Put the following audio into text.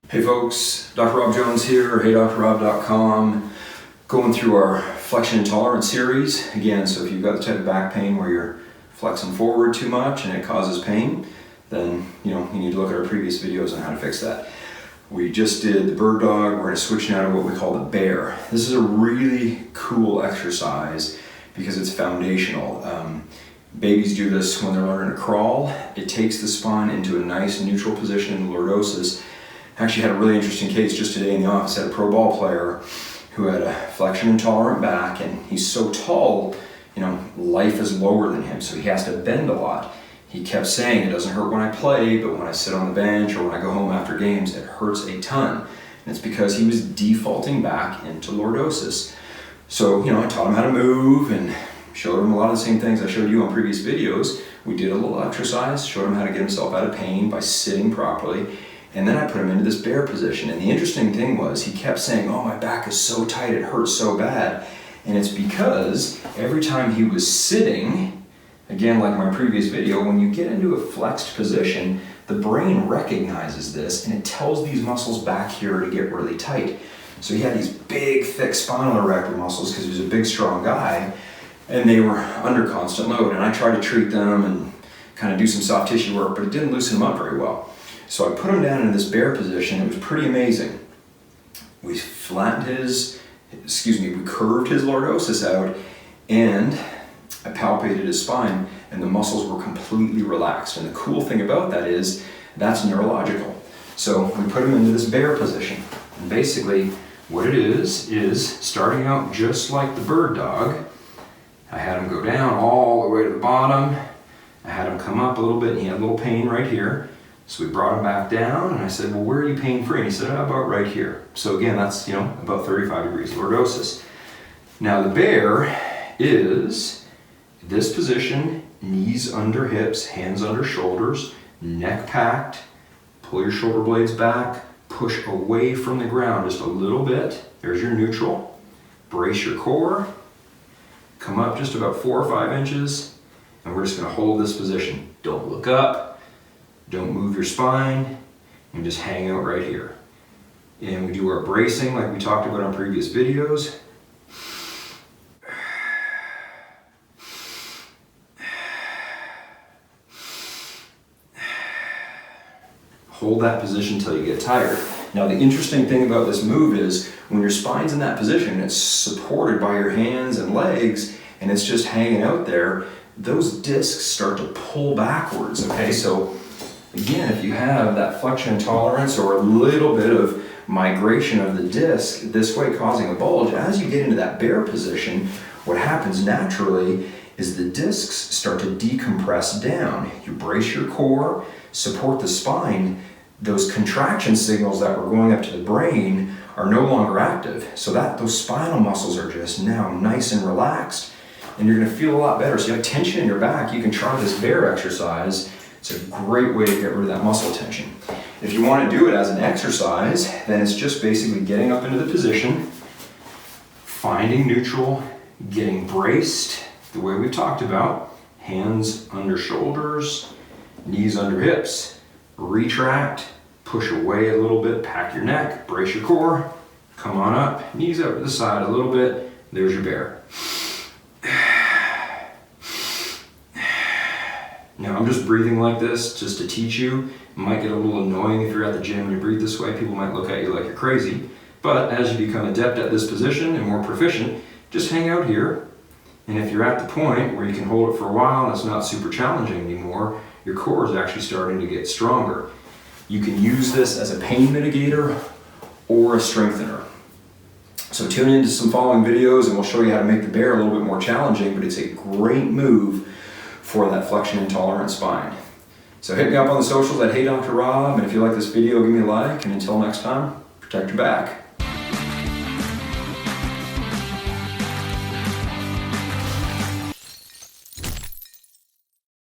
Hey folks, Dr. Rob Jones here, heydrrob.com, going through our Flexion Intolerance series. Again, so if you've got the type of back pain where you're flexing forward too much and it causes pain, then you need to look at our previous videos on how to fix that. We just did the bird dog. We're going to switch now to what we call the bear. This is a really cool exercise because it's foundational. Babies do this when they're learning to crawl. It takes the spine into a nice neutral position in lordosis. Actually had a really interesting case just today in the office. I had a pro ball player who had a flexion intolerant back, and he's so tall, life is lower than him, so he has to bend a lot. He kept saying, it doesn't hurt when I play, but when I sit on the bench or when I go home after games, it hurts a ton. And it's because he was defaulting back into lordosis. So, I taught him how to move and showed him a lot of the same things I showed you on previous videos. We did a little exercise, showed him how to get himself out of pain by sitting properly. And then I put him into this bear position. And the interesting thing was he kept saying, oh, my back is so tight, it hurts so bad. And it's because every time he was sitting, again, like my previous video, when you get into a flexed position, the brain recognizes this and it tells these muscles back here to get really tight. So he had these big, thick spinal erector muscles because he was a big, strong guy, and they were under constant load. And I tried to treat them and kind of do some soft tissue work, but it didn't loosen them up very well. So I put him down in this bear position. It was pretty amazing. We curved his lordosis out, and I palpated his spine, and the muscles were completely relaxed. And the cool thing about that is that's neurological. So we put him into this bear position. And basically what it is starting out just like the bird dog. I had him go down all the way to the bottom. I had him come up a little bit, and he had a little pain right here. So we brought him back down, and I said, well, where are you pain-free? And he said, about right here. So again, that's, about 35 degrees lordosis. Now the bear is this position, knees under hips, hands under shoulders, neck packed, pull your shoulder blades back, push away from the ground just a little bit. There's your neutral. Brace your core. Come up just about 4 or 5 inches, and we're just gonna hold this position. Don't look up. Don't move your spine, and just hang out right here. And we do our bracing like we talked about on previous videos. Hold that position until you get tired. Now the interesting thing about this move is when your spine's in that position, it's supported by your hands and legs, and it's just hanging out there, those discs start to pull backwards, okay? So again, if you have that flexion intolerance or a little bit of migration of the disc this way causing a bulge, as you get into that bear position, what happens naturally is the discs start to decompress down. You brace your core, support the spine, those contraction signals that were going up to the brain are no longer active. So those spinal muscles are just now nice and relaxed, and you're gonna feel a lot better. So you have tension in your back, you can try this bear exercise. It's a great way to get rid of that muscle tension. If you want to do it as an exercise, then it's just basically getting up into the position, finding neutral, getting braced, the way we've talked about, hands under shoulders, knees under hips, retract, push away a little bit, pack your neck, brace your core, come on up, knees up to the side a little bit, there's your bear. Now I'm just breathing like this just to teach you. It might get a little annoying if you're at the gym and you breathe this way. People might look at you like you're crazy. But as you become adept at this position and more proficient, just hang out here. And if you're at the point where you can hold it for a while and it's not super challenging anymore, your core is actually starting to get stronger. You can use this as a pain mitigator or a strengthener. So tune into some following videos and we'll show you how to make the bear a little bit more challenging, but it's a great move for that flexion intolerant spine. So hit me up on the socials at Hey Dr. Rob, and if you like this video, give me a like, and until next time, protect your back.